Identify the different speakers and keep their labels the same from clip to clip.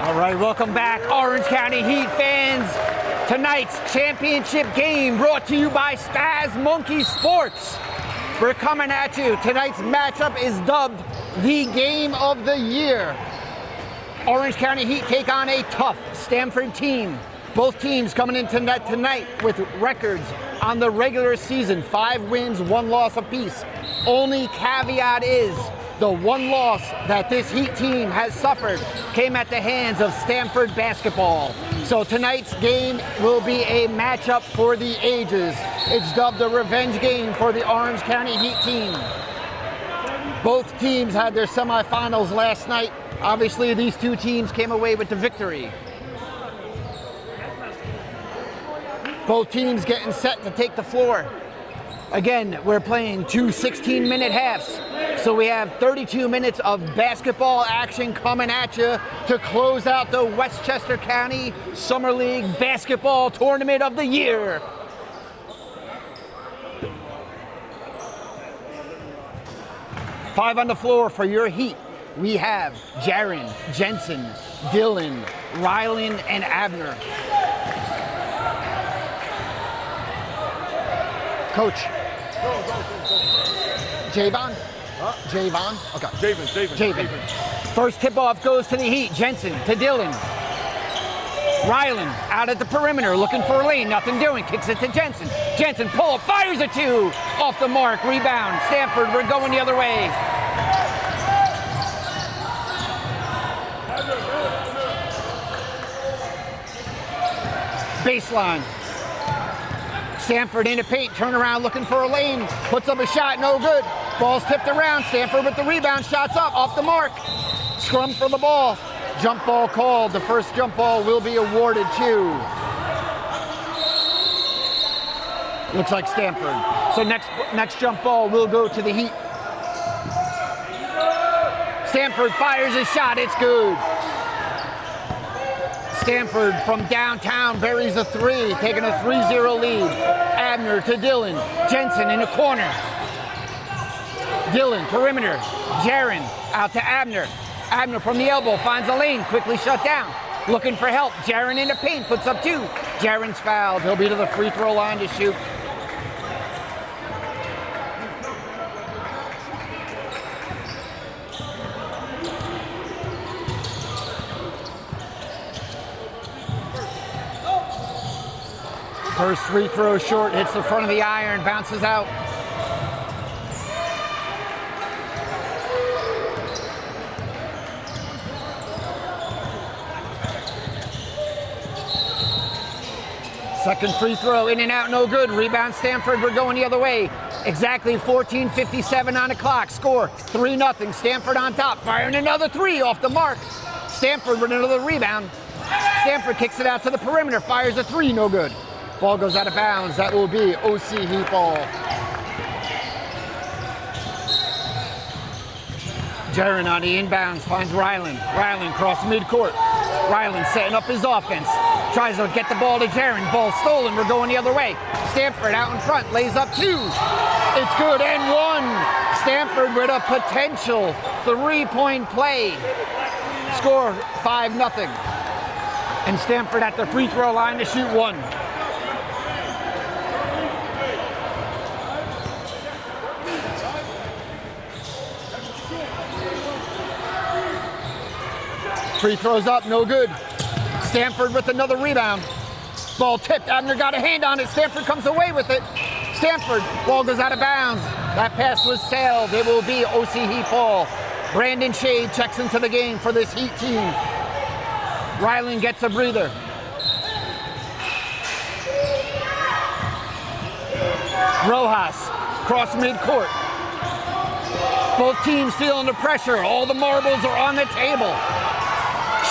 Speaker 1: All right, welcome back, Orange County Heat fans. Tonight's championship game brought to you by Spaz Monkey Sports. We're coming at you. Tonight's matchup is dubbed the Game of the Year. Orange County Heat take on a tough Stamford team. Both teams coming into net tonight with records on the regular season, 5 wins, 1 loss apiece. Only caveat is the one loss that this Heat team has suffered came at the hands of Stamford basketball. So tonight's game will be a matchup for the ages. It's dubbed the revenge game for the Orange County Heat team. Both teams had their semifinals last night. Obviously, these two teams came away with the victory. Both teams getting set to take the floor. Again, we're playing 2 16-minute halves. So we have 32 minutes of basketball action coming at you to close out the Westchester County Summer League Basketball Tournament of the Year. Five on the floor for your Heat. We have Jaron, Jensen, Dylan, Rylan, and Abner. Coach. Javon? Javon? Okay. Javon. First tip-off goes to the Heat. Jensen to Dylan. Rylan out at the perimeter looking for a lane. Nothing doing. Kicks it to Jensen. Jensen pull-up. Fires a 2. Off the mark. Rebound. Stamford, we're going the other way. Baseline. Stamford in the paint, turn around looking for a lane, puts up a shot, no good. Ball's tipped around, Stamford with the rebound, shots up, off the mark. Scrum for the ball. Jump ball called. The first jump ball will be awarded to, looks like Stamford. So next jump ball will go to the Heat. Stamford fires a shot, it's good. Stamford from downtown buries a 3, taking a 3-0 lead. Abner to Dylan. Jensen in the corner. Dylan, perimeter. Jaron out to Abner. Abner from the elbow finds a lane, quickly shut down. Looking for help. Jaron in the paint, puts up 2. Jaron's fouled. He'll be to the free throw line to shoot. First free throw short, hits the front of the iron, bounces out. Second free throw, in and out, no good. Rebound Stamford, we're going the other way. Exactly 14:57 on the clock. Score 3-0. Stamford on top, firing another 3 off the mark. Stamford with another rebound. Stamford kicks it out to the perimeter, fires a 3, no good. Ball goes out of bounds. That will be OC Heat ball. Jaron on the inbounds finds Rylan. Rylan cross midcourt. Rylan setting up his offense. Tries to get the ball to Jaron. Ball stolen. We're going the other way. Stamford out in front. Lays up 2. It's good and 1. Stamford with a potential 3-point play. Score 5-0. And Stamford at the free throw line to shoot 1. Free throws up, no good. Stamford with another rebound. Ball tipped, Abner got a hand on it. Stamford comes away with it. Stamford, ball goes out of bounds. That pass was sailed. It will be OC Heat ball. Brandon Shade checks into the game for this Heat team. Rylan gets a breather. Rojas, cross midcourt. Both teams feeling the pressure. All the marbles are on the table.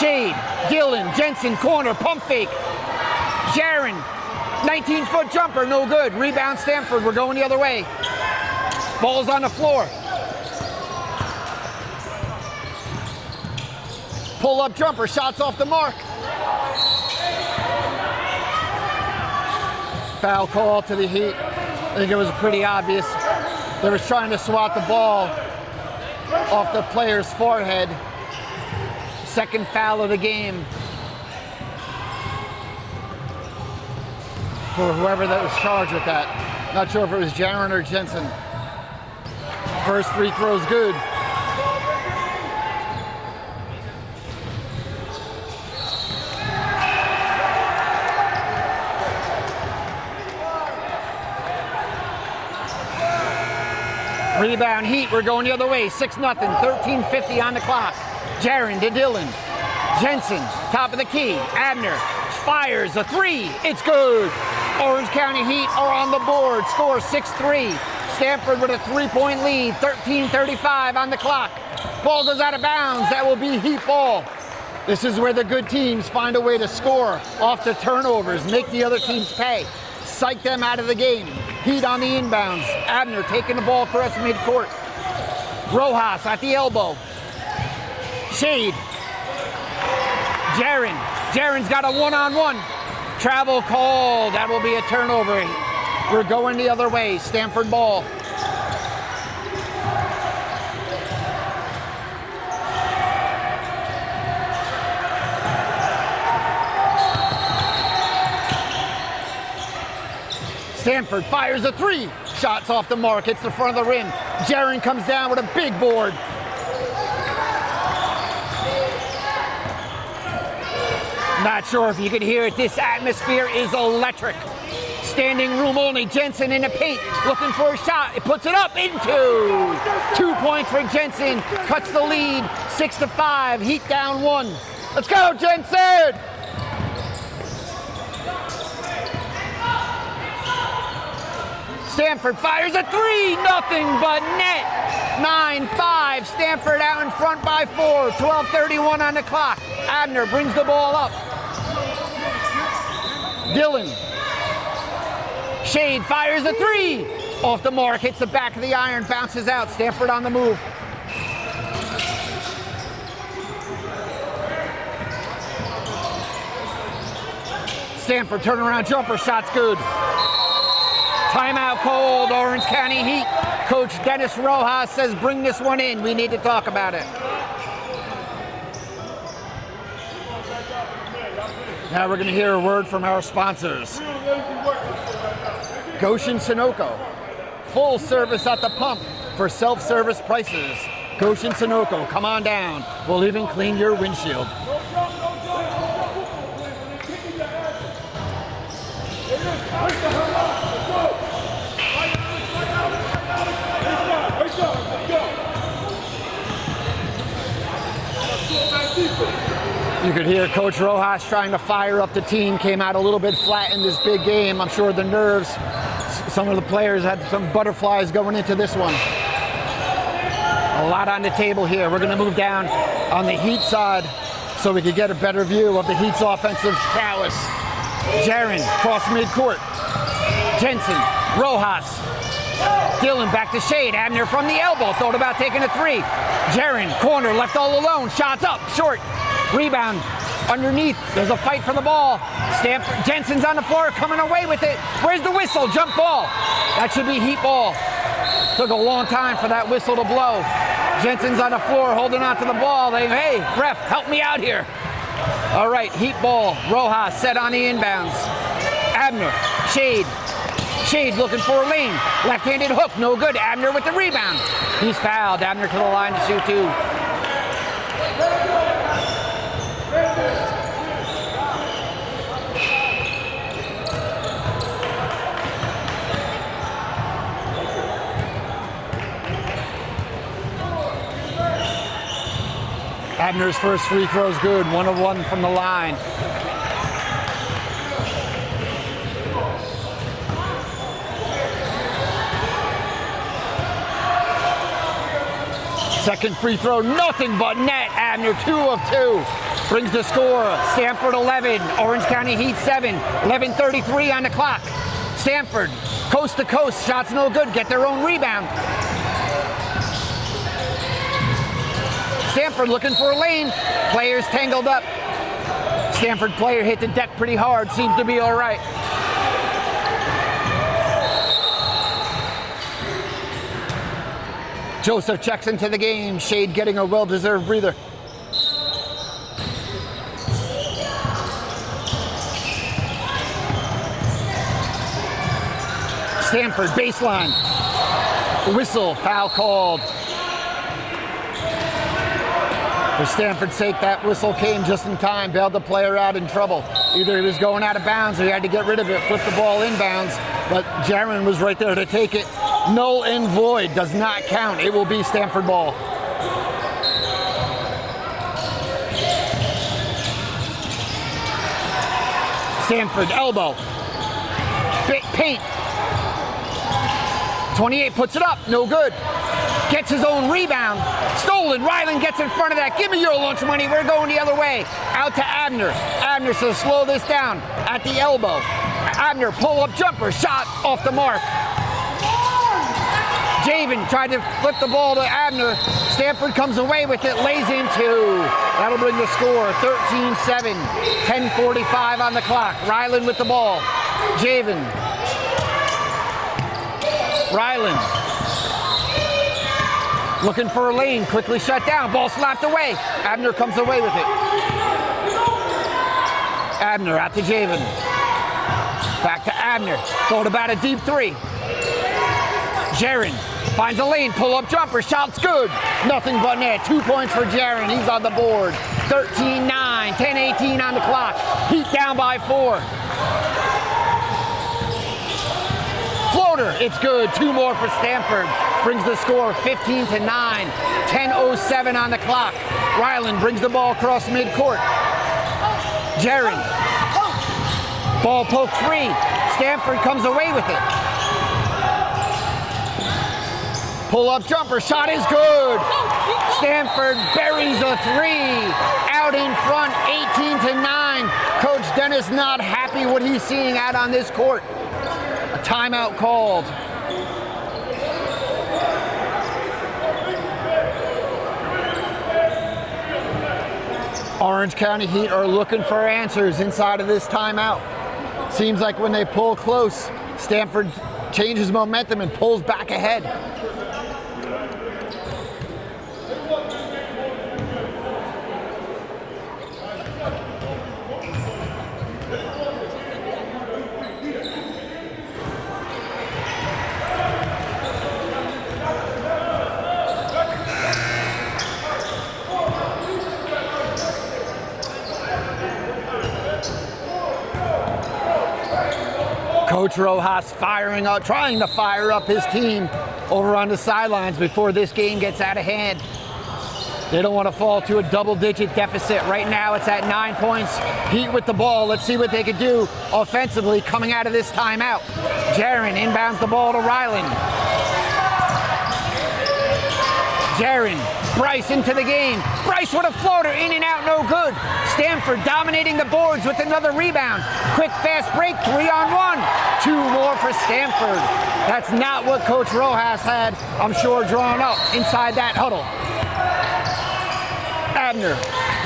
Speaker 1: Shade, Dylan, Jensen, corner, pump fake. Jaron, 19-foot jumper, no good. Rebound Stamford, we're going the other way. Ball's on the floor. Pull-up jumper, shots off the mark. Foul call to the Heat. I think it was pretty obvious. They were trying to swat the ball off the player's forehead. second foul of the game for whoever that was charged with that. Not sure if it was Jaron or Jensen. First free throw's good. Rebound Heat, we're going the other way, 6-0, 13:50 on the clock. Jaron to Dillon. Jensen, top of the key. Abner fires a three, it's good. Orange County Heat are on the board, score 6-3. Stamford with a 3-point lead, 13:35 on the clock. Ball goes out of bounds, that will be Heat ball. This is where the good teams find a way to score off the turnovers, make the other teams pay. Psych them out of the game. Heat on the inbounds. Abner taking the ball across midcourt. Rojas at the elbow. Shade. Jaron. Jaron's got a one-on-one. Travel call. That will be a turnover. We're going the other way. Stamford ball. Stamford fires a three. Shots off the mark, hits the front of the rim. Jaron comes down with a big board. Not sure if you could hear it. This atmosphere is electric. Standing room only. Jensen in the paint, looking for a shot. It puts it up into 2 points for Jensen. Cuts the lead, 6-5. Heat down one. Let's go, Jensen! Stamford fires a three, nothing but net. 9-5, Stamford out in front by 4, 12:31 on the clock. Abner brings the ball up. Dillon. Shade fires a three. Off the mark, hits the back of the iron, bounces out. Stamford on the move. Stamford turnaround jumper, shot's good. Timeout called, Orange County Heat. Coach Dennis Rojas says, bring this one in. We need to talk about it. Now we're going to hear a word from our sponsors. Goshen Sunoco. Full service at the pump for self-service prices. Goshen Sunoco, come on down. We'll even clean your windshield. You could hear Coach Rojas trying to fire up the team. Came out a little bit flat in this big game. I'm sure the nerves, some of the players had some butterflies going into this one. A lot on the table here. We're going to move down on the Heat side so we could get a better view of the Heat's offensive prowess. Jaron cross midcourt. Jensen, Rojas. Dillon back to Shade. Abner from the elbow. Thought about taking a three. Jaron, corner, left all alone. Shots up, short. Rebound underneath. There's a fight for the ball. Stamford, Jensen's on the floor, coming away with it. Where's the whistle? Jump ball. That should be Heat ball. Took a long time for that whistle to blow. Jensen's on the floor, holding on to the ball. Hey, ref, help me out here. All right, Heat ball. Rojas set on the inbounds. Abner, Shade. Shade looking for a lane. Left-handed hook, no good. Abner with the rebound. He's fouled. Abner to the line to shoot two. Abner's first free throw is good. 1 of 1 from the line. Second free throw, nothing but net. Abner 2 of 2. Brings the score. Stamford 11, Orange County Heat 7. 11:33 on the clock. Stamford, coast to coast. Shots no good. Get their own rebound. Stamford looking for a lane. Players tangled up. Stamford player hit the deck pretty hard. Seems to be all right. Joseph checks into the game. Shade getting a well-deserved breather. Stamford, baseline. Whistle, foul called. For Stamford's sake, that whistle came just in time, bailed the player out in trouble. Either he was going out of bounds or he had to get rid of it, flip the ball inbounds, but Jaron was right there to take it. Null and void, does not count. It will be Stamford ball. Stamford, elbow. Paint. 28 puts it up, no good. Gets his own rebound. Stolen. Ryland gets in front of that. Give me your lunch money. We're going the other way. Out to Abner. Abner says slow this down at the elbow. Abner pull-up jumper. Shot off the mark. Javen tried to flip the ball to Abner. Stamford comes away with it. Lays in two. That'll bring the score 13-7. 10:45 on the clock. Ryland with the ball. Javen. Ryland. Looking for a lane, quickly shut down. Ball slapped away. Abner comes away with it. Abner out to Javen. Back to Abner. Thought about a deep three. Jaron finds a lane, pull-up jumper. Shot's good. Nothing but net. 2 points for Jaron. He's on the board. 13-9. 10:18 on the clock. Heat down by 4. Floater. It's good. 2 more for Stamford. Brings the score 15-9. 10:07 on the clock. Ryland brings the ball across midcourt. Jaron. Ball poked free. Stamford comes away with it. Pull-up jumper. Shot is good. Stamford buries a 3. Out in front, 18-9. Coach Dennis not happy what he's seeing out on this court. A timeout called. Orange County Heat are looking for answers inside of this timeout. Seems like when they pull close, Stamford changes momentum and pulls back ahead. Coach Rojas firing up, trying to fire up his team over on the sidelines before this game gets out of hand. They don't want to fall to a double-digit deficit. Right now it's at 9 points. Heat with the ball. Let's see what they could do offensively coming out of this timeout. Jaron inbounds the ball to Ryland. Jaron, Bryce into the game. Bryce with a floater, in and out, no good. Stamford dominating the boards with another rebound. Quick, fast break, 3-on-1. 2 more for Stamford. That's not what Coach Rojas had, I'm sure, drawn up inside that huddle. Abner,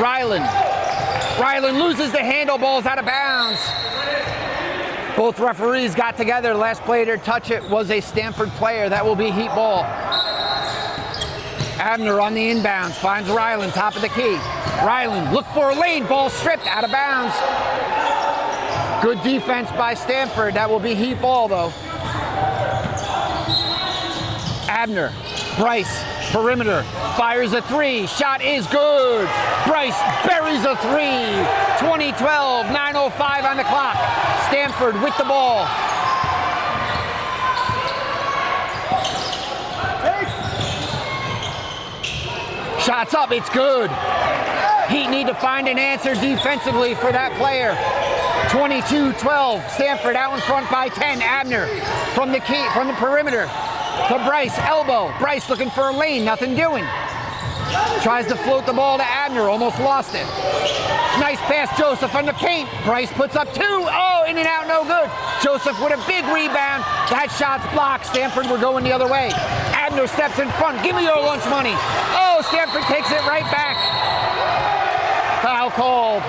Speaker 1: Ryland. Ryland loses the handle, ball's out of bounds. Both referees got together. Last player to touch it was a Stamford player. That will be Heat ball. Abner on the inbounds, finds Ryland, top of the key. Ryland, look for a lane, ball stripped, out of bounds. Good defense by Stamford. That will be Heat ball, though. Abner, Bryce, perimeter, fires a 3. Shot is good. Bryce buries a 3. 20-12, 9:05 on the clock. Stamford with the ball. Shots up, it's good. Heat need to find an answer defensively for that player. 22-12, Stamford out in front by 10. Abner from the key, from the perimeter to Bryce, elbow. Bryce looking for a lane, nothing doing. Tries to float the ball to Abner, almost lost it. Nice pass, Joseph on the paint. Bryce puts up 2. Oh, in and out, no good. Joseph with a big rebound. That shot's blocked. Stamford were going the other way. Abner steps in front. Give me your lunch money. Oh, Stamford takes it right back. Foul called.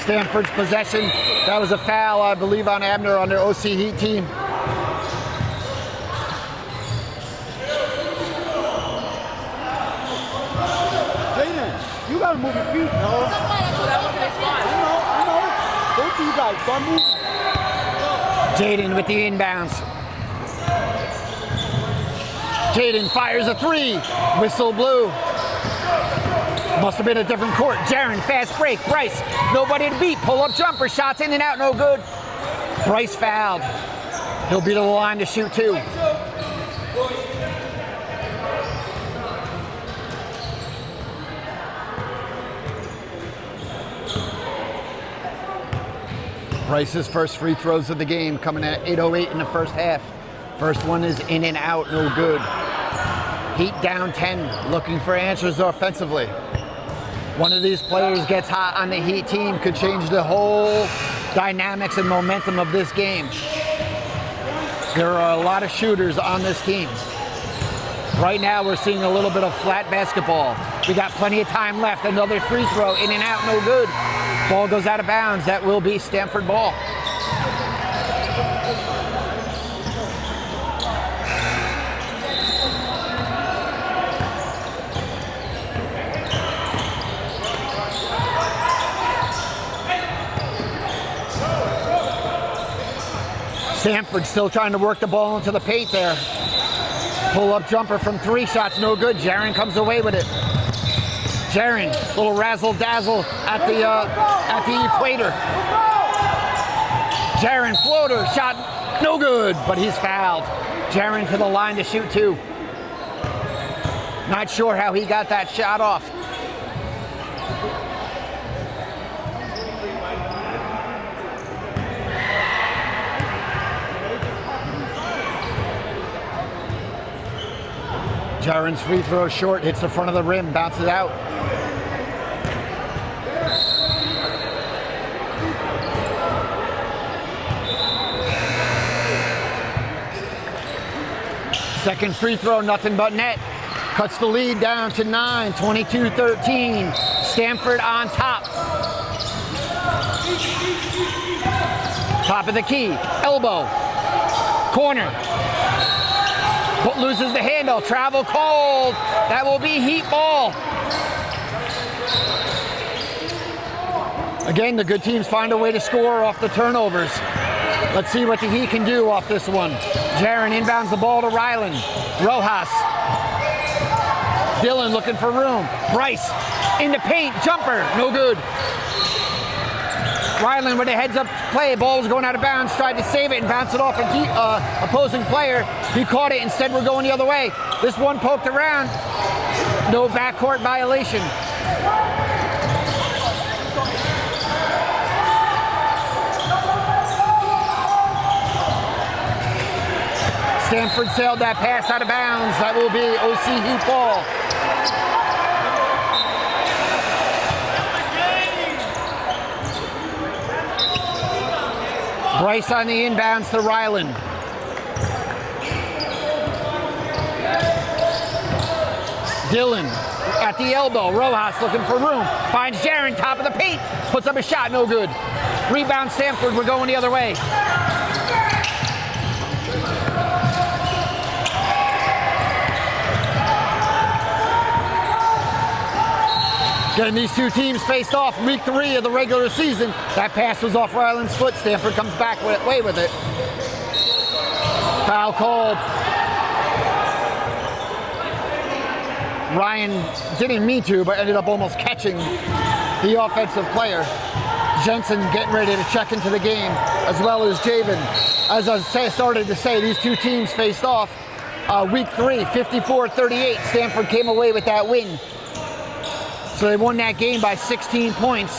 Speaker 1: Stamford's possession. That was a foul, I believe, on Abner on their OC Heat team.
Speaker 2: Jaden. You gotta move your feet, no. I know. Both of you guys, start moving.
Speaker 1: Jaden with the inbounds. Jaden fires a three. Whistle blew. Must have been a different court. Jaren, fast break. Bryce, nobody to beat. Pull-up jumper. Shots in and out, no good. Bryce fouled. He'll be to the line to shoot two. Bryce's first free throws of the game coming at 8:08 in the first half. First one is in and out, no good. Heat down 10, looking for answers offensively. One of these players gets hot on the Heat team, could change the whole dynamics and momentum of this game. There are a lot of shooters on this team. Right now we're seeing a little bit of flat basketball. We got plenty of time left. Another free throw, in and out, no good. Ball goes out of bounds. That will be Stamford ball. Stamford still trying to work the ball into the paint there. Pull-up jumper from three shots, no good. Jaren comes away with it. Jaren, little razzle-dazzle at the equator. Jaren, floater, shot, no good, but he's fouled. Jaren to the line to shoot two. Not sure how he got that shot off. Jaren's free throw short, hits the front of the rim, bounces out. Second free throw, nothing but net. Cuts the lead down to 9, 22-13. Stamford on top. Top of the key, elbow, corner. Loses the handle, travel called. That will be Heat ball. Again, the good teams find a way to score off the turnovers. Let's see what the Heat can do off this one. Jaren inbounds the ball to Ryland. Rojas. Dylan looking for room. Bryce in the paint, jumper, no good. Ryland with a heads-up play. Ball was going out of bounds. Tried to save it and bounce it off an opposing player. He caught it. Instead, we're going the other way. This one poked around. No backcourt violation. Stamford sailed that pass out of bounds. That will be OC Heat ball. Bryce on the inbounds to Ryland. Dylan at the elbow. Rojas looking for room. Finds Jaren, top of the paint. Puts up a shot, no good. Rebound Stamford, we're going the other way. Getting these two teams faced off week 3 of the regular season. That pass was off Ryland's foot. Stamford comes back away with it. Foul called. Ryan didn't mean to, but ended up almost catching the offensive player. Jensen getting ready to check into the game, as well as Javen. As I started to say, these two teams faced off week 3, 54-38. Stamford came away with that win. So they won that game by 16 points.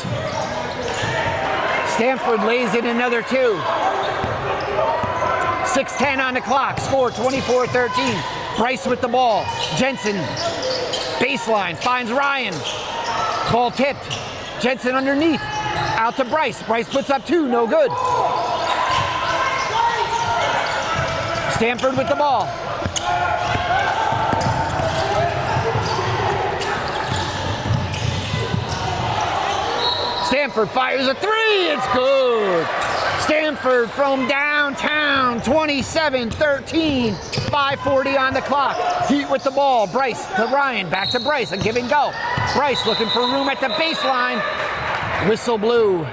Speaker 1: Stamford lays in another 2. 6:10 on the clock. Score 24-13. Bryce with the ball. Jensen, baseline, finds Ryan. Ball tipped. Jensen underneath. Out to Bryce. Bryce puts up 2, no good. Stamford with the ball. Stamford fires a 3, it's good. Stamford from downtown, 27-13, 5:40 on the clock. Heat with the ball, Bryce to Ryan, back to Bryce, a give and go. Bryce looking for room at the baseline. Whistle blew.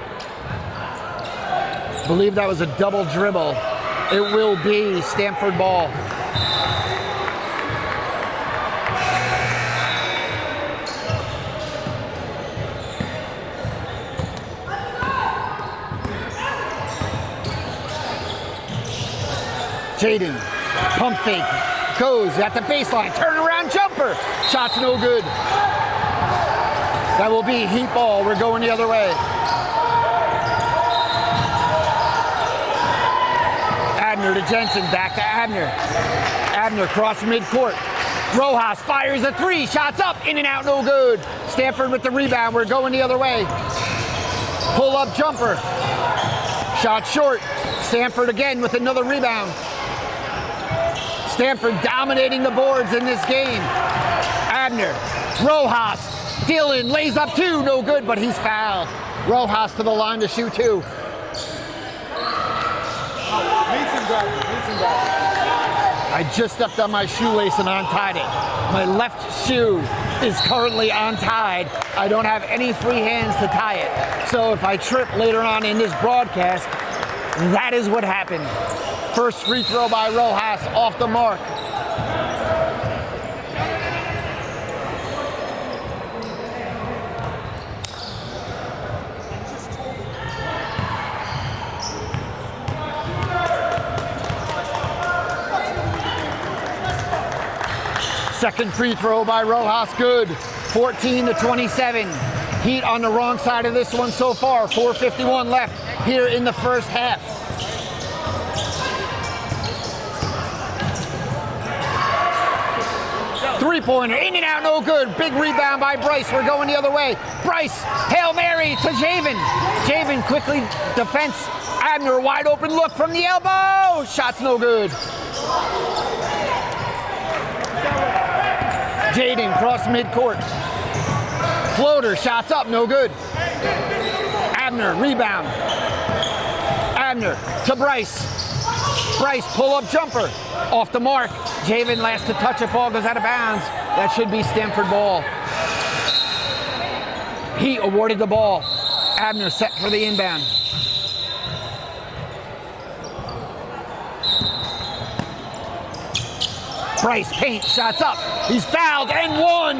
Speaker 1: Believe that was a double dribble. It will be Stamford ball. Jaden, pump fake, goes at the baseline, turnaround jumper. Shot's no good. That will be Heat ball. We're going the other way. Abner to Jensen, back to Abner. Abner cross midcourt. Rojas fires a three, shots up, in and out, no good. Stamford with the rebound. We're going the other way. Pull up jumper. Shot short. Stamford again with another rebound. Stamford dominating the boards in this game. Abner, Rojas, Dylan lays up two, no good, but he's fouled. Rojas to the line to shoot two.
Speaker 2: Mason got it.
Speaker 1: I just stepped on my shoelace and untied it. My left shoe is currently untied. I don't have any free hands to tie it. So if I trip later on in this broadcast, that is what happened. First free throw by Rojas, off the mark. Second free throw by Rojas, good. 14-27. Heat on the wrong side of this one so far. 4:51 left here in the first half. Three-pointer, in and out, no good. Big rebound by Bryce. We're going the other way. Bryce, Hail Mary to Javen. Javen quickly defense. Abner, wide open look from the elbow. Shot's no good. Jaden cross midcourt. Floater, shots up, no good. Abner, rebound. Abner to Bryce. Bryce, pull-up jumper. Off the mark. Javen last to touch it, ball goes out of bounds. That should be Stamford ball. Heat awarded the ball. Abner set for the inbound. Bryce, paint, shots up. He's fouled and one.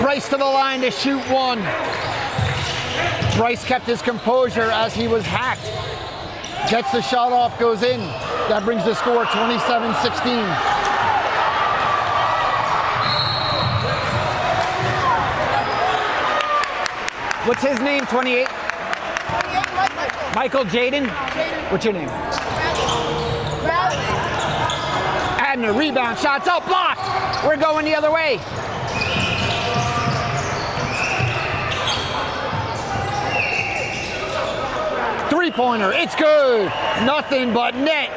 Speaker 1: Bryce to the line to shoot one. Bryce kept his composure as he was hacked. Gets the shot off, goes in. That brings the score 27-16. What's his name, 28? Michael Jaden? What's your name? Abner, rebound, shots out, blocked. We're going the other way. Three-pointer, it's good. Nothing but net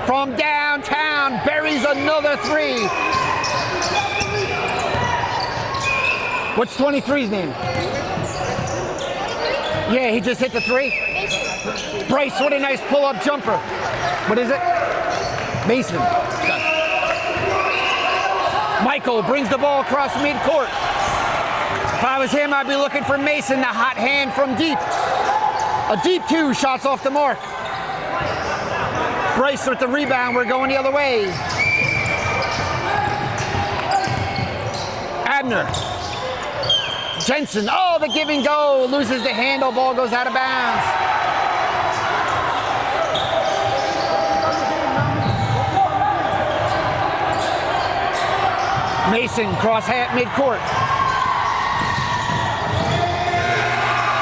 Speaker 1: from downtown. Buries another three. What's 23's name? Yeah, he just hit the three. Bryce, what a nice pull-up jumper. What is it? Mason. Michael brings the ball across midcourt. If I was him, I'd be looking for Mason, the hot hand from deep. A deep two, shots off the mark. Bryce with the rebound, we're going the other way. Abner. Jensen, oh, the give and go, loses the handle, ball goes out of bounds. Mason, cross hat midcourt.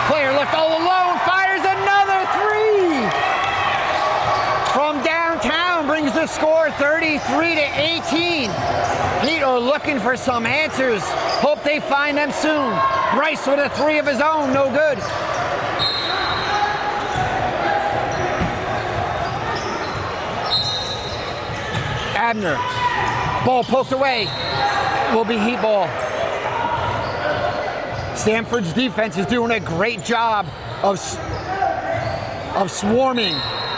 Speaker 1: Player left all alone, fires another three. From downtown, brings the score 33-18. Heat are looking for some answers. Hope they find them soon. Bryce with a three of his own, no good. Abner, ball poked away. Will be Heat ball. Stamford's defense is doing a great job of swarming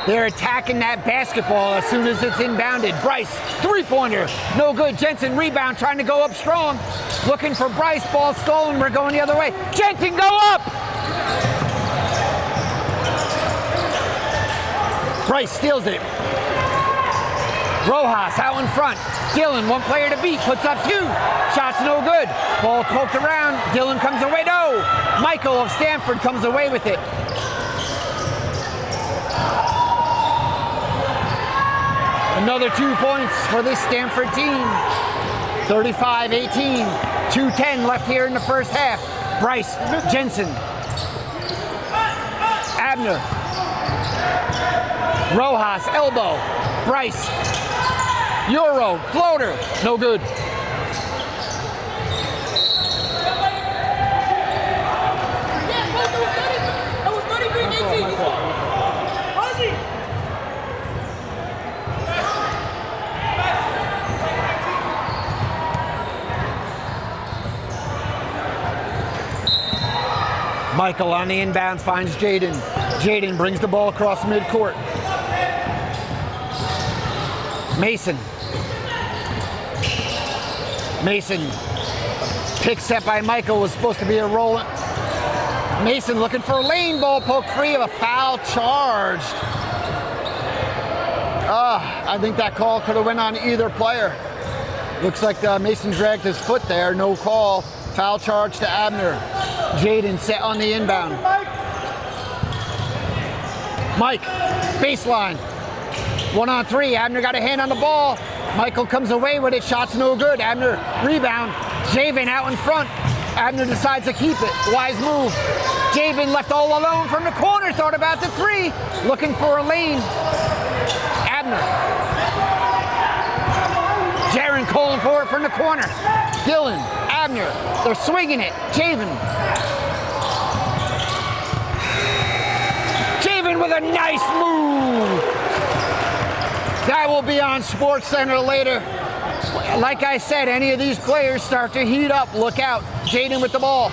Speaker 1: They're attacking that basketball as soon as it's inbounded. Bryce, three-pointer, no good. Jensen, rebound, trying to go up strong. Looking for Bryce, ball stolen, we're going the other way. Jensen, go up! Bryce steals it. Rojas out in front. Dylan, one player to beat, puts up two. Shots no good. Ball poked around. Dylan comes away. No! Michael of Stamford comes away with it. Another 2 points for this Stamford team. 35-18. 2:10 left here in the first half. Bryce, Jensen. Abner. Rojas, elbow. Bryce. Euro, floater, no good. Michael on the inbound finds Jaden. Jaden brings the ball across midcourt. Mason. Mason, pick set by Michael, was supposed to be a roll. Mason looking for a lane, ball poked free of a foul charged. I think that call could have went on either player. Looks like Mason dragged his foot there, no call. Foul charge to Abner. Jaden set on the inbound. Mike, baseline. 1-on-3, Abner got a hand on the ball. Michael comes away with it, shots no good. Abner, rebound. Javen out in front. Abner decides to keep it. Wise move. Javen left all alone from the corner, thought about the three. Looking for a lane. Abner. Jaron calling for it from the corner. Dylan, Abner, they're swinging it. Javen. Javen with a nice move. That will be on SportsCenter later. Like I said, any of these players start to heat up. Look out. Jaden with the ball.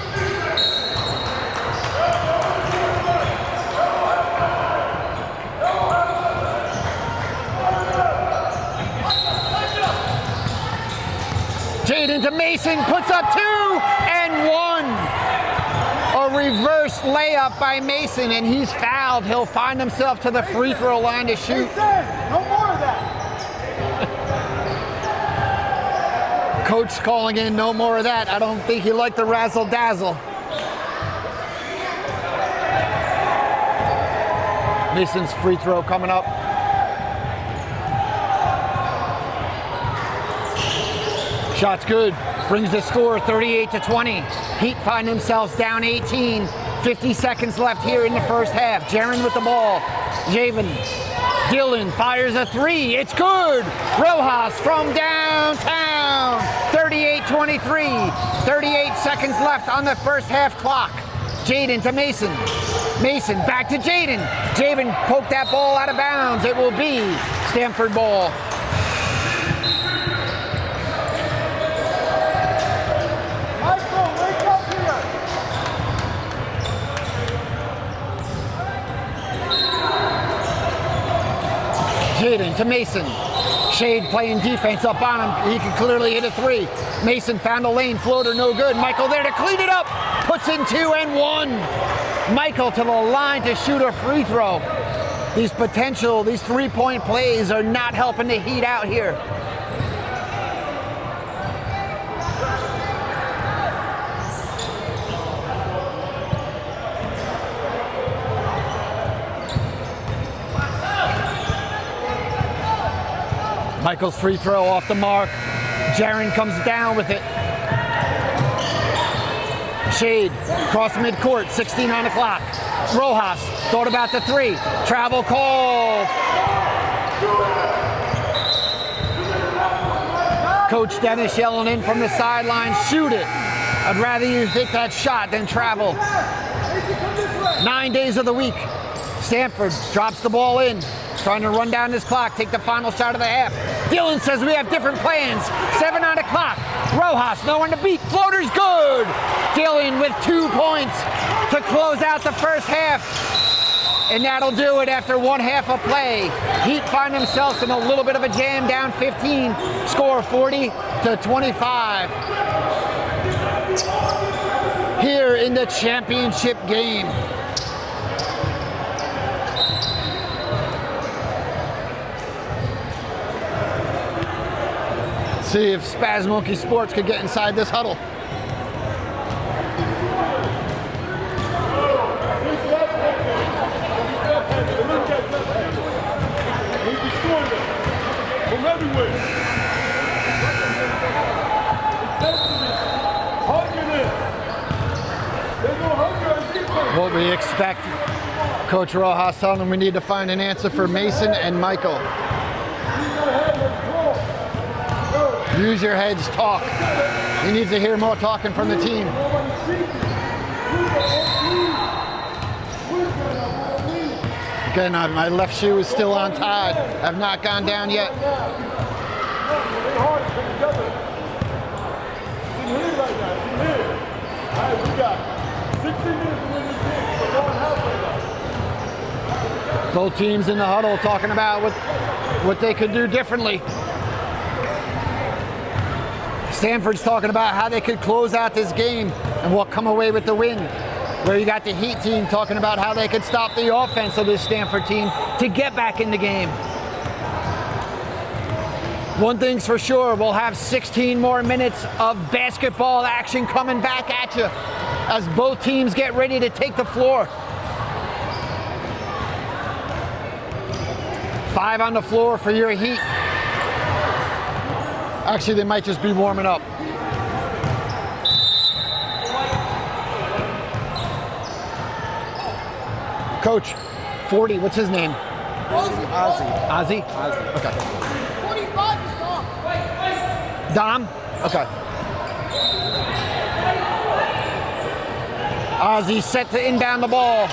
Speaker 1: Jaden to Mason, puts up 2 and 1. A reverse layup by Mason, and he's fouled. He'll find himself to the free throw line to shoot.
Speaker 2: No more of that.
Speaker 1: Coach calling in no more of that. I don't think he liked the razzle-dazzle. Mason's free throw coming up. Shot's good. Brings the score 38-20. Heat find themselves down 18. 50 seconds left here in the first half. Jaron with the ball. Javen. Dylan fires a three. It's good. Rojas from downtown. 38-23. 38 seconds left on the first half clock. Jaden to Mason. Mason back to Jaden. Jaden poked that ball out of bounds. It will be Stamford ball. Jaden to Mason. Shade playing defense up on him. He can clearly hit a three. Mason found a lane, floater no good. Michael there to clean it up. Puts in 2 and 1. Michael to the line to shoot a free throw. These 3-point plays are not helping the Heat out here. Michael's free throw off the mark. Jaron comes down with it. Shade, cross midcourt, 16 on the clock. Rojas thought about the three. Travel called. Coach Dennis yelling in from the sideline, shoot it. I'd rather you hit that shot than travel. 9 days of the week. Stamford drops the ball in. Trying to run down this clock, take the final shot of the half. Dylan says we have different plans. 7 on the clock. Rojas, no one to beat. Floater's good. Dylan with 2 points to close out the first half. And that'll do it after one half of play. Heat find themselves in a little bit of a jam, down 15, score 40-25. Here in the championship game. Let's see if Spaz Monkey Sports could get inside this huddle. What we expect, Coach Rojas telling them we need to find an answer for Mason and Michael. Use your heads, talk. He needs to hear more talking from the team. Again, my left shoe is still untied. I've not gone down yet. Both teams in the huddle talking about what they could do differently. Stanford's talking about how they could close out this game and what come away with the win. Where you got the Heat team talking about how they could stop the offense of this Stanford team to get back in the game. One thing's for sure, we'll have 16 more minutes of basketball action coming back at you as both teams get ready to take the floor. 5 on the floor for your Heat. Actually, they might just be warming up. Coach, 40, what's his name? Ozzy? Okay.
Speaker 3: 45 is Dom.
Speaker 1: Dom? Okay. Ozzy set to inbound the ball.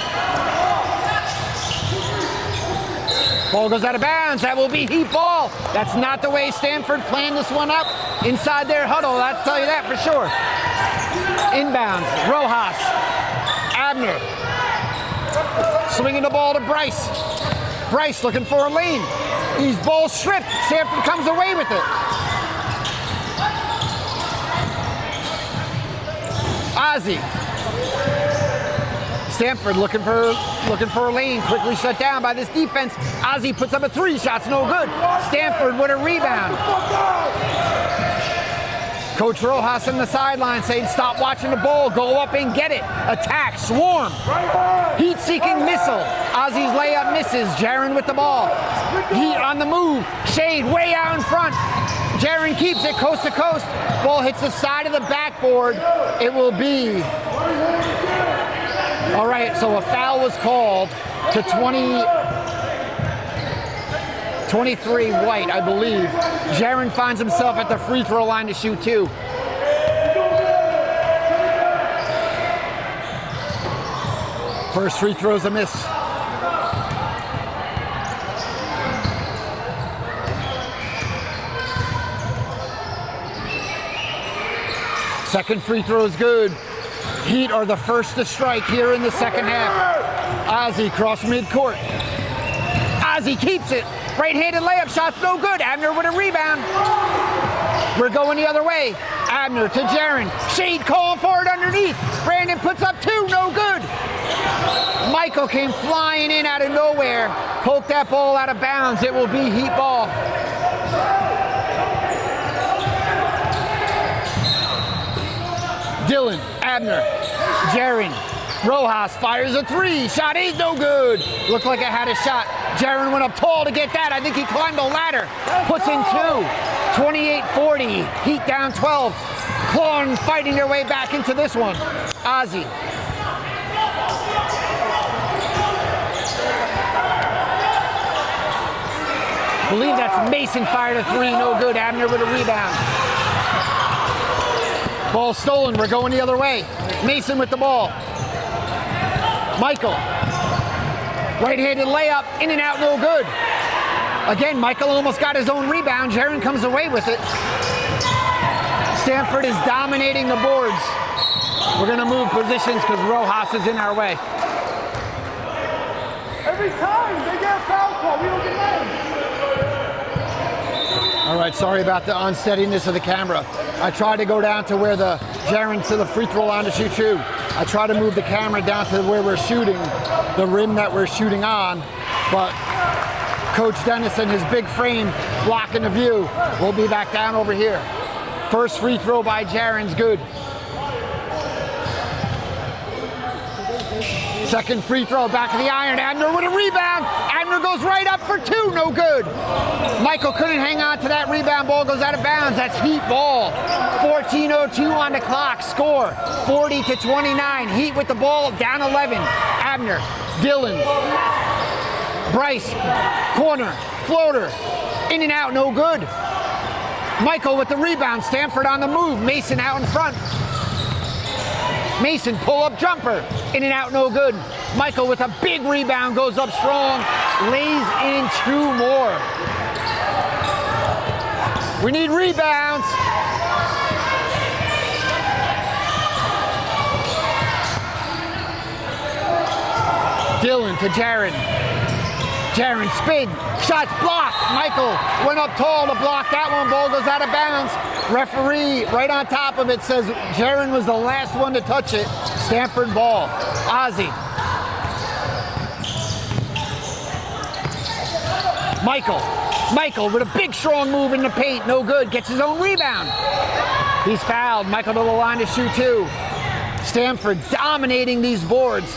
Speaker 1: Ball goes out of bounds. That will be Heat ball. That's not the way Stanford planned this one up inside their huddle. I'll tell you that for sure. Inbounds. Rojas. Abner. Swinging the ball to Bryce. Bryce looking for a lane. He's ball stripped. Stanford comes away with it. Ozzy. Stanford looking for a lane, quickly shut down by this defense. Ozzy puts up a 3, shots no good. Stanford with a rebound. Coach Rojas on the sideline saying, stop watching the ball, go up and get it. Attack, swarm. Heat seeking missile. Ozzy's layup misses. Jaren with the ball. Heat on the move. Shade way out in front. Jaren keeps it coast to coast. Ball hits the side of the backboard. It will be. All right, so a foul was called to 23 White, I believe. Jaren finds himself at the free throw line to shoot 2. First free throw's a miss. Second free throw is good. Heat are the first to strike here in the second half. Ozzy cross midcourt. Ozzy keeps it. Right-handed layup shot's no good. Abner with a rebound. We're going the other way. Abner to Jaren. Shade calling for it underneath. Brandon puts up 2, no good. Michael came flying in out of nowhere. Poked that ball out of bounds. It will be Heat ball. Dylan, Abner, Jaren, Rojas fires a 3. Shot ain't no good. Looked like I had a shot. Jaren went up tall to get that. I think he climbed the ladder. Puts in 2. 28-40. Heat down 12. Clawing, fighting their way back into this one. Ozzy. I believe that's Mason fired a 3. No good. Abner with a rebound. Ball stolen, we're going the other way. Mason with the ball. Michael. Right-handed layup, in and out, no good. Again, Michael almost got his own rebound. Jaren comes away with it. Stanford is dominating the boards. We're gonna move positions because Rojas is in our way.
Speaker 2: Every time they get a foul call, we don't get mad.
Speaker 1: All right, sorry about the unsteadiness of the camera. I tried to go down to where the Jaren's to the free throw line to shoot two. I try to move the camera down to where we're shooting, the rim that we're shooting on, but Coach Dennis and his big frame blocking the view. We'll be back down over here. First free throw by Jaren's good. Second free throw, back of the iron. Abner with a rebound. Abner goes right up for two, no good. Michael couldn't hang on to that rebound. Ball goes out of bounds. That's Heat ball. 14:02 on the clock. Score 40-29. Heat with the ball, down 11. Abner, Dylan, Bryce, corner, floater, in and out, no good. Michael with the rebound. Stamford on the move. Mason out in front. Mason, pull-up jumper, in and out, no good. Michael with a big rebound, goes up strong, lays in two more. We need rebounds. Dylan to Jaren. Jaren spin, shots blocked. Michael went up tall to block that one. Ball goes out of bounds. Referee right on top of it says Jaren was the last one to touch it. Stamford ball. Ozzie. Michael with a big strong move in the paint. No good. Gets his own rebound. He's fouled. Michael to the line to shoot two. Stamford dominating these boards.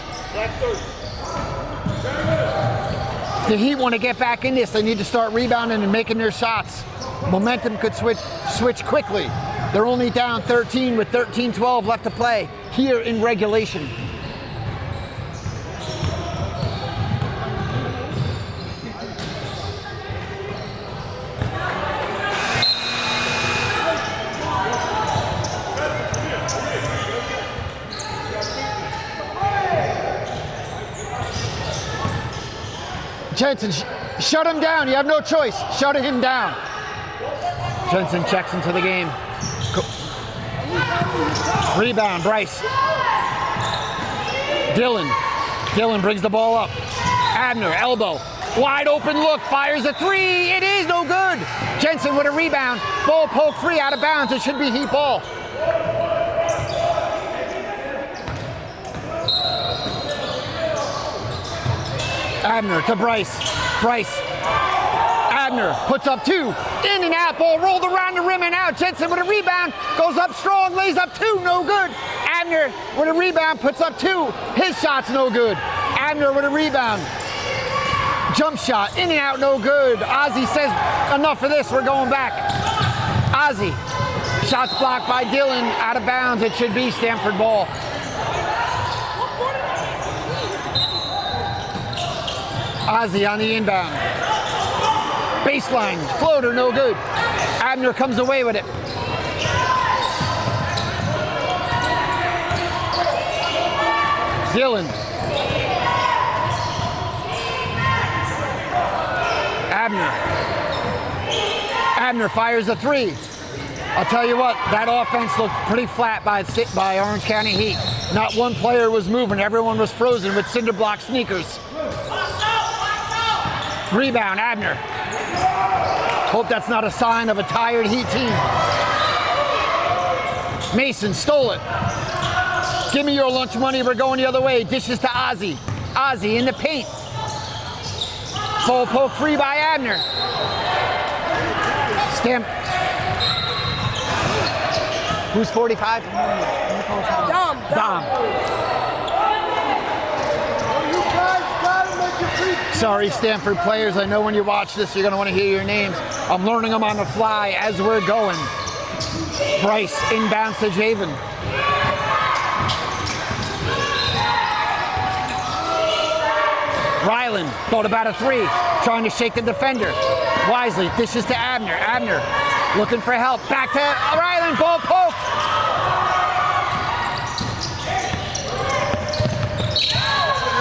Speaker 1: The Heat want to get back in this. They need to start rebounding and making their shots. Momentum could switch quickly. They're only down 13 with 13-12 left to play here in regulation. Jensen, shut him down. You have no choice. Shut him down. Jensen checks into the game. Rebound, Bryce. Dylan brings the ball up. Abner, elbow. Wide open look, fires a three. It is no good. Jensen with a rebound. Ball poked free, out of bounds. It should be Heat ball. Abner to Bryce. Abner puts up two. In and out, ball rolled around the rim and out. Jensen with a rebound, goes up strong, lays up two, no good. Abner with a rebound, puts up two. His shot's no good. Abner with a rebound. Jump shot, in and out, no good. Ozzie says, enough of this, we're going back. Ozzie, shots blocked by Dylan, out of bounds. It should be Stamford ball. Ozzie on the inbound. Baseline, floater, no good. Abner comes away with it. Dylan. Abner fires a three. I'll tell you what, that offense looked pretty flat by Orange County Heat. Not one player was moving. Everyone was frozen with cinder block sneakers. Rebound, Abner. Hope that's not a sign of a tired Heat team. Mason stole it. Give me your lunch money, we're going the other way. Dishes to Ozzie. Ozzie in the paint. Ball poke free by Abner. Who's 45? Dom. Sorry, Stamford players. I know when you watch this, you're going to want to hear your names. I'm learning them on the fly as we're going. Bryce inbounds to Javen. Ryland thought about a three, trying to shake the defender. Wisely dishes to Abner. Abner looking for help. Back to Ryland. Ball poke.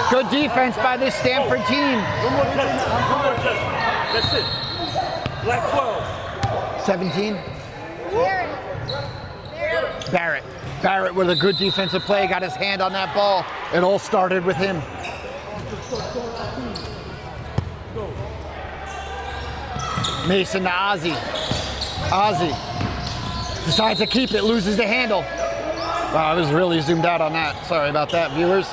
Speaker 1: Good defense by this Stamford team.
Speaker 2: One more touch. That's it. Black 12.
Speaker 1: 17. Barrett with a good defensive play. Got his hand on that ball. It all started with him. Mason to Ozzy. Ozzy decides to keep it, loses the handle. Wow, I was really zoomed out on that. Sorry about that, viewers.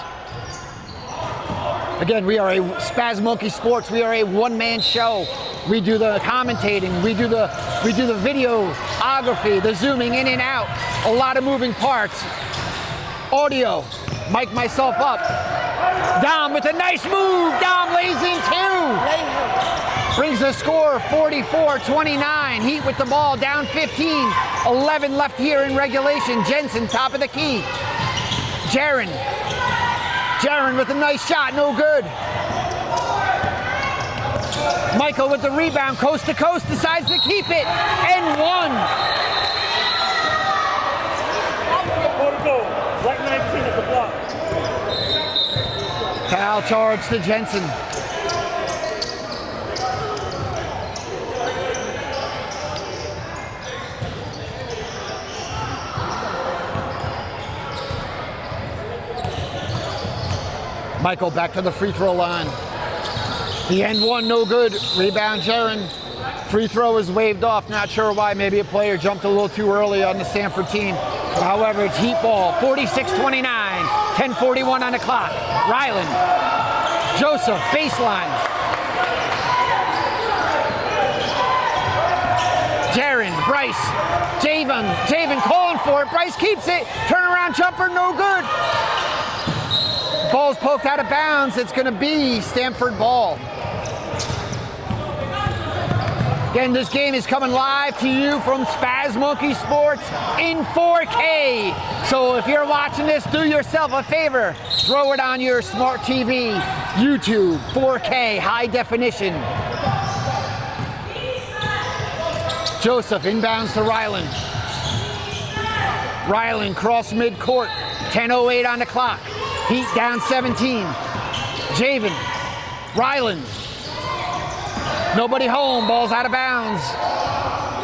Speaker 1: Again, we are a Spaz Monkey Sports. We are a one-man show. We do the commentating. We do the videography, the zooming in and out. A lot of moving parts. Audio. Mic myself up. Dom with a nice move. Dom lays in two. Brings the score 44-29. Heat with the ball, down 15. 11 left here in regulation. Jensen, top of the key. Jaron with a nice shot, no good. Michael with the rebound, coast to coast, decides to keep it, and one.
Speaker 2: Right 19 at the block.
Speaker 1: Foul charge to Jensen. Michael back to the free throw line. The end one, no good. Rebound, Jaron. Free throw is waved off. Not sure why. Maybe a player jumped a little too early on the Stamford team. However, it's Heat ball. 46-29. 10:41 on the clock. Ryland. Joseph, baseline. Jaron, Bryce. Javen calling for it. Bryce keeps it. Turnaround jumper, no good. Ball's poked out of bounds. It's going to be Stamford ball. Again, this game is coming live to you from Spaz Monkey Sports in 4K. So if you're watching this, do yourself a favor. Throw it on your smart TV, YouTube, 4K, high definition. Joseph inbounds to Ryland. Ryland cross midcourt. 10:08 on the clock. Heat down 17. Javen. Ryland. Nobody home. Ball's out of bounds.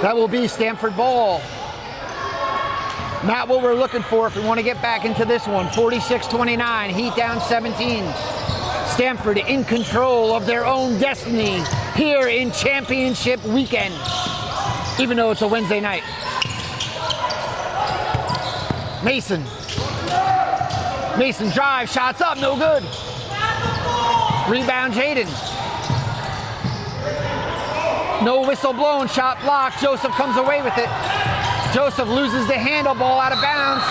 Speaker 1: That will be Stamford ball. Not what we're looking for if we want to get back into this one. 46-29. Heat down 17. Stamford in control of their own destiny here in championship weekend. Even though it's a Wednesday night. Mason drive, shots up, no good. Rebound, Jaden. No whistle blown, shot blocked. Joseph comes away with it. Joseph loses the handle, ball out of bounds.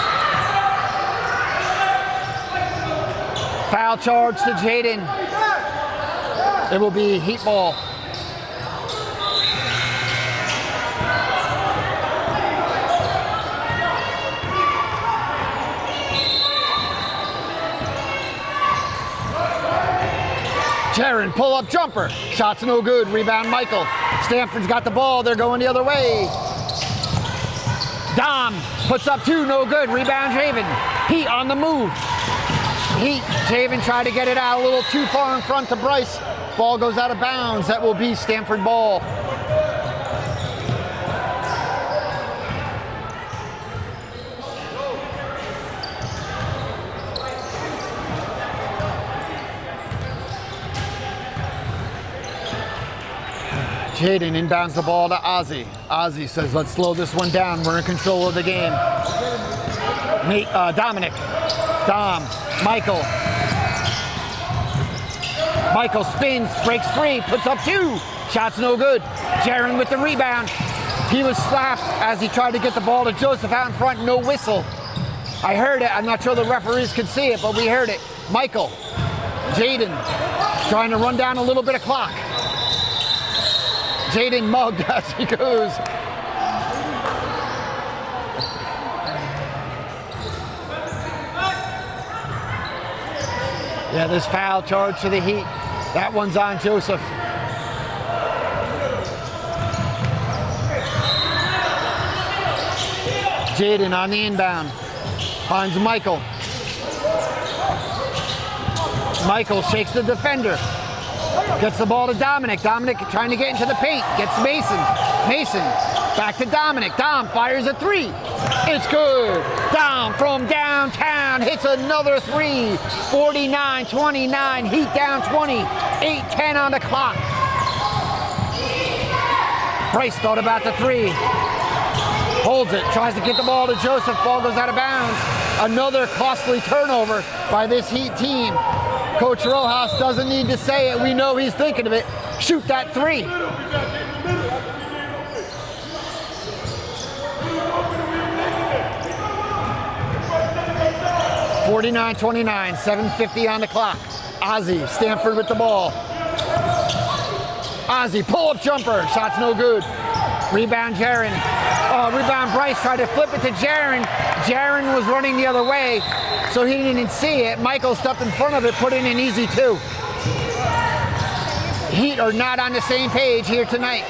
Speaker 1: Foul charge to Jaden. It will be Heat ball. Jaron, pull-up jumper. Shot's no good. Rebound, Michael. Stamford's got the ball. They're going the other way. Dom puts up two. No good. Rebound, Javen. Heat on the move. Javen tried to get it out a little too far in front to Bryce. Ball goes out of bounds. That will be Stamford ball. Jaden inbounds the ball to Ozzy. Ozzy says, let's slow this one down. We're in control of the game. Dominic. Dom. Michael. Michael spins, breaks free, puts up two. Shot's no good. Jaron with the rebound. He was slapped as he tried to get the ball to Joseph out in front. No whistle. I heard it. I'm not sure the referees could see it, but we heard it. Michael. Jaden trying to run down a little bit of clock. Jaden mugged as he goes. Yeah, this foul charge to the Heat. That one's on Joseph. Jaden on the inbound. Finds Michael. Michael shakes the defender. Gets the ball to Dominic. Dominic trying to get into the paint. Gets Mason. Mason back to Dominic. Dom fires a three. It's good. Dom from downtown hits another three. 49-29. Heat down 20. 8:10 on the clock. Bryce thought about the three. Holds it, tries to get the ball to Joseph, ball goes out of bounds. Another costly turnover by this Heat team. Coach Rojas doesn't need to say it, we know he's thinking of it. Shoot that three. (49-29), 7:50 on the clock. Ozzie, Stamford with the ball. Ozzie, pull-up jumper, shot's no good. Rebound Jaron. Rebound Bryce, tried to flip it to Jaron. Jaron was running the other way, so he didn't see it. Michael stepped in front of it, put in an easy two. Heat are not on the same page here tonight.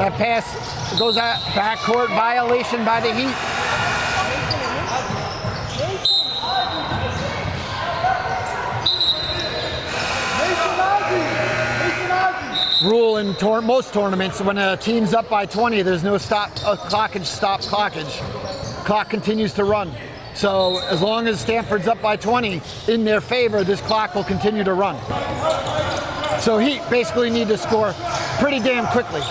Speaker 1: That pass goes out, backcourt violation by the Heat. Rule in most tournaments, when a team's up by 20, there's no clockage. Clock continues to run. So as long as Stanford's up by 20 in their favor, this clock will continue to run. So Heat basically need to score pretty damn quickly.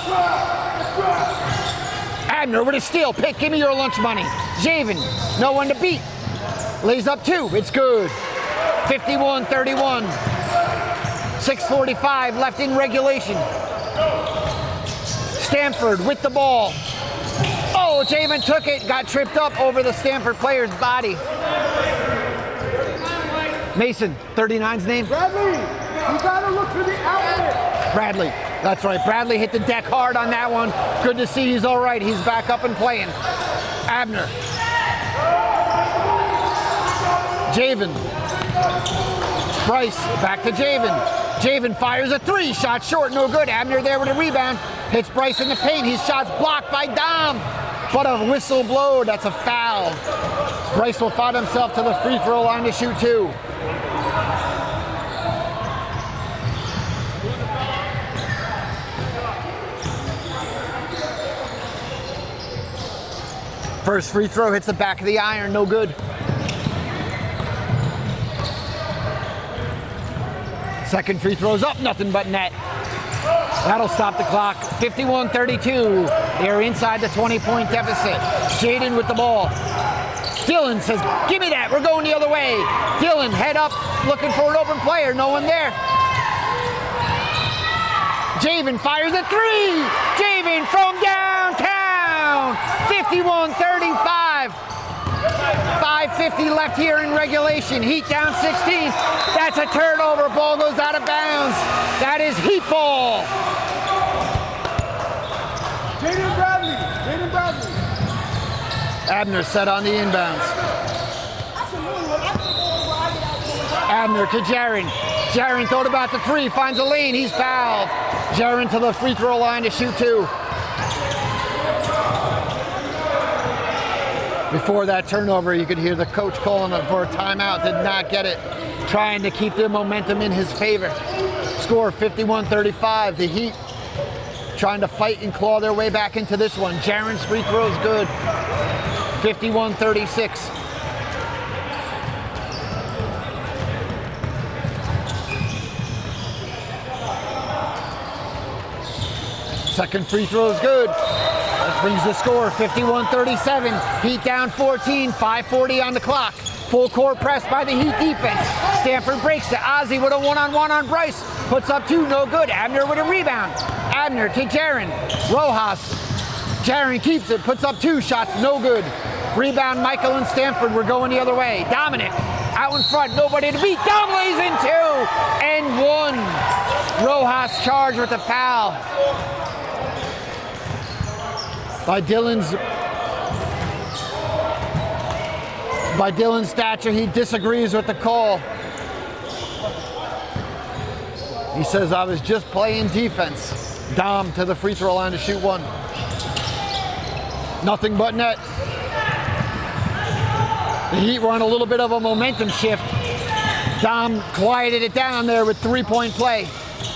Speaker 1: Abner with a steal, pick, give me your lunch money. Javen, no one to beat. Lays up two, it's good. 51-31. 6:45 left in regulation. Stamford with the ball. Oh, Javen took it, got tripped up over the Stanford player's body. Mason, 39's name?
Speaker 2: Bradley, you gotta look for the outlet.
Speaker 1: Bradley, that's right. Bradley hit the deck hard on that one. Good to see he's all right. He's back up and playing. Abner. Javen. Bryce, back to Javen. Javen fires a three, shot short, no good. Abner there with a rebound. Hits Bryce in the paint. His shot's blocked by Dom. But a whistle blow, that's a foul. Bryce will find himself to the free throw line to shoot two. First free throw hits the back of the iron, no good. Second free throw's up, nothing but net. That'll stop the clock. 51-32. They're inside the 20-point deficit. Jaden with the ball. Dylan says, give me that, we're going the other way. Dylan, head up, looking for an open player, no one there. Javen fires a three. Javen from downtown. 51-35. 5:50 left here in regulation. Heat down 16. That's a turnover. Ball goes out of bounds. That is Heat ball.
Speaker 2: Jaden Bradley.
Speaker 1: Abner set on the inbounds. Abner to Jaron. Jaron thought about the three, finds a lane, he's fouled. Jaron to the free throw line to shoot two. Before that turnover, you could hear the coach calling for a timeout, did not get it. Trying to keep their momentum in his favor. Score 51-35. The Heat trying to fight and claw their way back into this one. Jaron's free throw's good. 51-36. Second free throw is good. That brings the score 51-37. Heat down 14, 5:40 on the clock. Full court press by the Heat defense. Stanford breaks it. Ozzie with a one-on-one on Bryce. Puts up two, no good. Abner with a rebound. Abner to Jaron. Rojas. Jaron keeps it, puts up two shots, no good. Rebound Michael and Stanford, we're going the other way. Dominic out in front, nobody to beat. Dom lays in two and one. Rojas charged with a foul. By Dylan's stature, he disagrees with the call. He says, I was just playing defense. Dom to the free throw line to shoot one. Nothing but net. The Heat were on a little bit of a momentum shift. Dom quieted it down there with three-point play.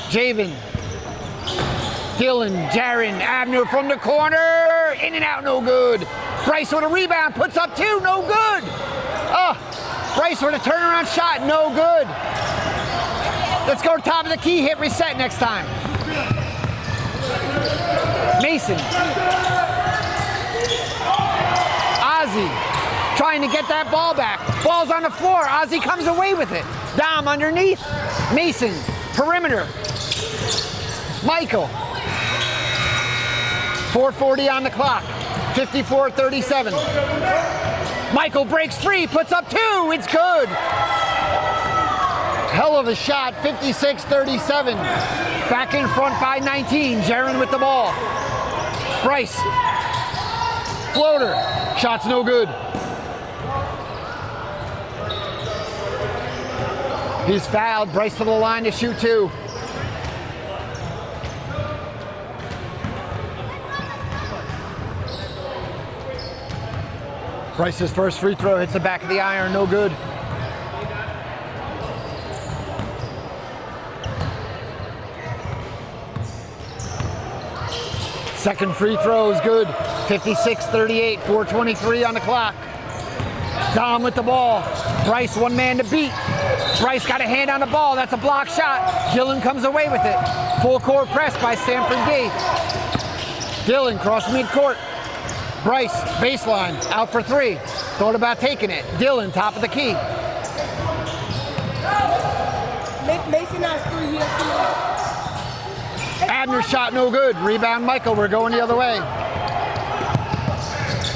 Speaker 1: Javen. Dylan, Jaron, Abner from the corner, in and out, no good. Bryce with a rebound, puts up two, no good. Bryce with a turnaround shot, no good. Let's go to top of the key, hit reset next time. Mason. Ozzy trying to get that ball back. Ball's on the floor. Ozzy comes away with it. Dom underneath. Mason, perimeter. Michael. 4:40 on the clock. 54-37. Michael breaks three, puts up two. It's good. Hell of a shot. 56-37. Back in front by 19. Jaron with the ball. Bryce. Floater. Shot's no good. He's fouled. Bryce to the line to shoot two. Bryce's first free throw hits the back of the iron. No good. Second free throw is good. 56-38, 4:23 on the clock. Dom with the ball. Bryce one man to beat. Bryce got a hand on the ball. That's a block shot. Dillon comes away with it. Full court press by Stamford Gate. Dillon cross midcourt. Bryce baseline out for three. Thought about taking it. Dillon top of the key.
Speaker 3: Mason has three here.
Speaker 1: Abner's shot no good. Rebound Michael. We're going the other way.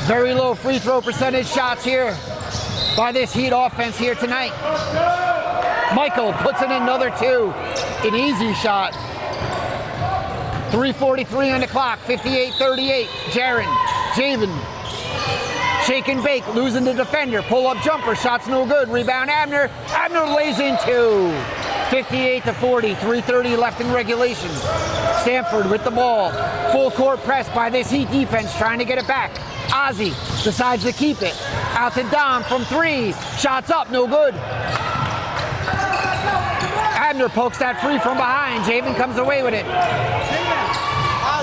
Speaker 1: Very low free throw percentage shots here by this Heat offense here tonight. Michael puts in another two. An easy shot. 3:43 on the clock. 58-38. Javen. Shake and bake. Losing the defender. Pull up jumper. Shot's no good. Rebound Abner. Abner lays in two. 58-40. 3:30 left in regulation. Stamford with the ball. Full court press by this Heat defense trying to get it back. Ozzy decides to keep it. Out to Dom from three. Shots up, no good. Abner pokes that free from behind. Javen comes away with it.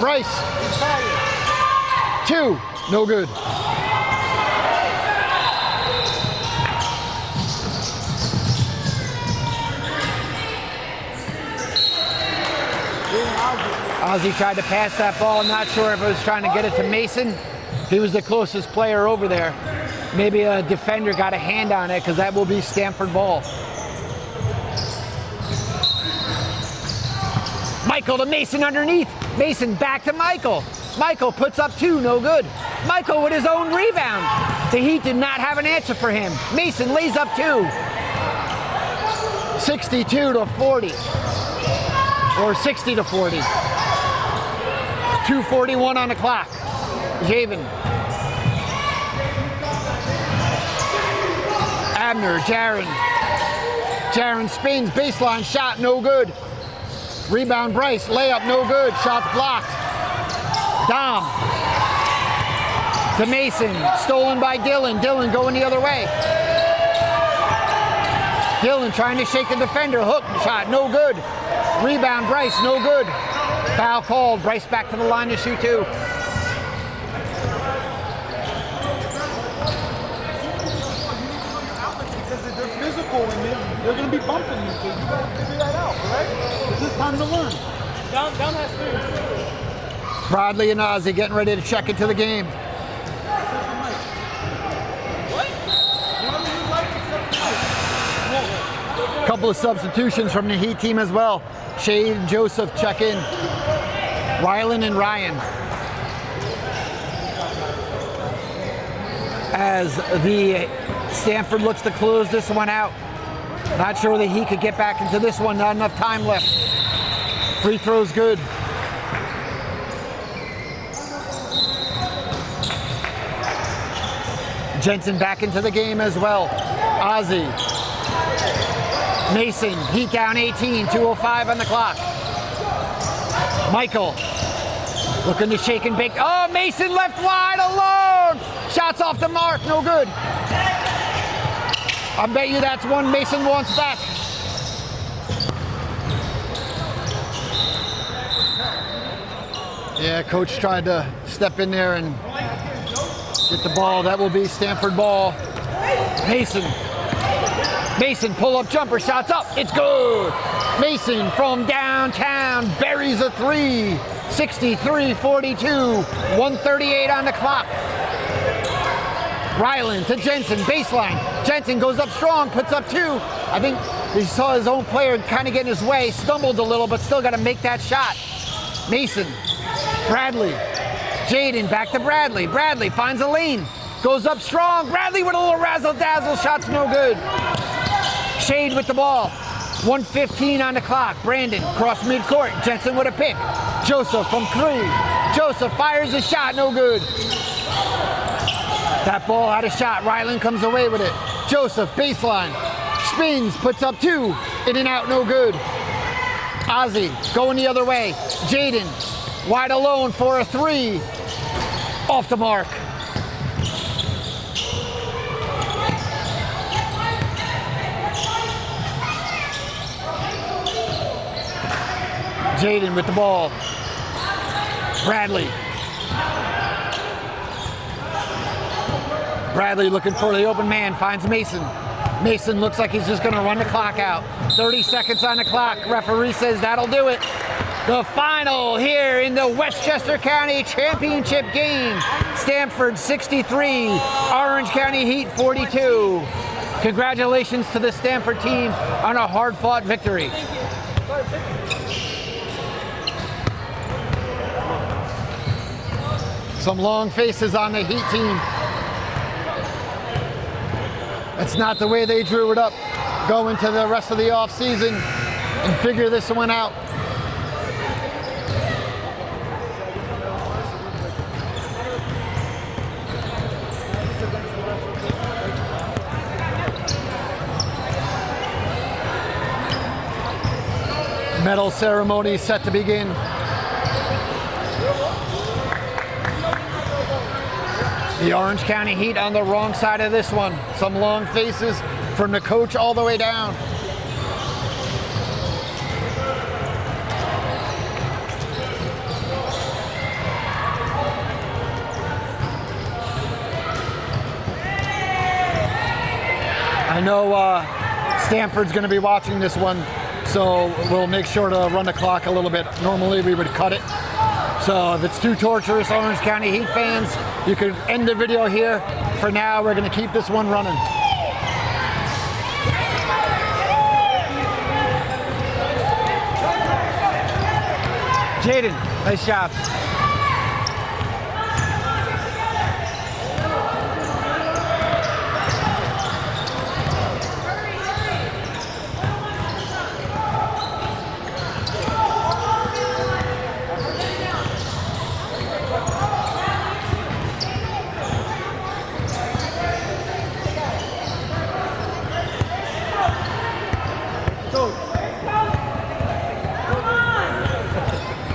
Speaker 1: Bryce. Two, no good. Ozzy tried to pass that ball. Not sure if it was trying to get it to Mason. He was the closest player over there. Maybe a defender got a hand on it because that will be Stamford ball. Michael to Mason underneath. Mason back to Michael. Michael puts up two, no good. Michael with his own rebound. The Heat did not have an answer for him. Mason lays up two. 62-40. Or 60-40. 2:41 on the clock. Javen. Abner, Jaron spins, baseline shot, no good. Rebound Bryce, layup, no good. Shots blocked. Dom. To Mason, stolen by Dillon. Dillon going the other way. Dillon trying to shake the defender. Hook shot, no good. Rebound Bryce, no good. Foul called. Bryce back to the line to shoot two.
Speaker 2: Because they're physical and they're going to be bumping you, so you got to figure that out, right? It's just time to learn.
Speaker 3: Dom has three.
Speaker 1: Bradley and Ozzy getting ready to check into the game. A couple of substitutions from the Heat team as well. Shade and Joseph check in. Rylan and Ryan. As the Stamford looks to close this one out. Not sure that he could get back into this one. Not enough time left. Free throw's good. Jensen back into the game as well. Ozzy. Mason, Heat down 18, 2:05 on the clock. Michael, looking to shake and bake. Oh, Mason left wide alone. Shots off the mark, no good. I bet you that's one Mason wants back. Yeah, coach tried to step in there and get the ball. That will be Stamford ball. Mason, pull-up jumper, shots up. It's good. Mason from downtown buries a three. 63-42. 1:38 on the clock. Ryland to Jensen, baseline. Jensen goes up strong, puts up two. I think he saw his own player kind of get in his way, stumbled a little, but still got to make that shot. Mason, Bradley, Jaden back to Bradley. Bradley finds a lane, goes up strong. Bradley with a little razzle-dazzle, shot's no good. Shade with the ball. 1:15 on the clock. Brandon cross midcourt. Jensen with a pick. Joseph from three. Joseph fires a shot, no good. That ball had a shot. Ryland comes away with it. Joseph, baseline. Spins, puts up two. In and out, no good. Ozzy going the other way. Jaden wide alone for a three. Off the mark. Jaden with the ball. Bradley. Bradley looking for the open man, finds Mason. Mason looks like he's just gonna run the clock out. 30 seconds on the clock. Referee says that'll do it. The final here in the Westchester County Championship game. Stamford 63, Orange County Heat 42. Congratulations to the Stamford team on a hard-fought victory. Some long faces on the Heat team. That's not the way they drew it up. Go into the rest of the offseason and figure this one out. Medal ceremony set to begin. The Orange County Heat on the wrong side of this one. Some long faces from the coach all the way down. I know Stanford's going to be watching this one, so we'll make sure to run the clock a little bit. Normally we would cut it. So if it's too torturous, Orange County Heat fans, you can end the video here. For now, we're going to keep this one running. Jaden, nice job.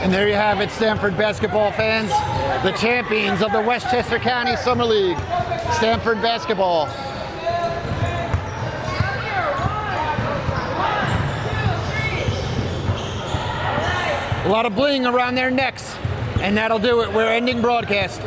Speaker 1: And there you have it, Stamford basketball fans, the champions of the Westchester County Summer League, Stamford basketball. A lot of bling around their necks, and that'll do it. We're ending broadcast.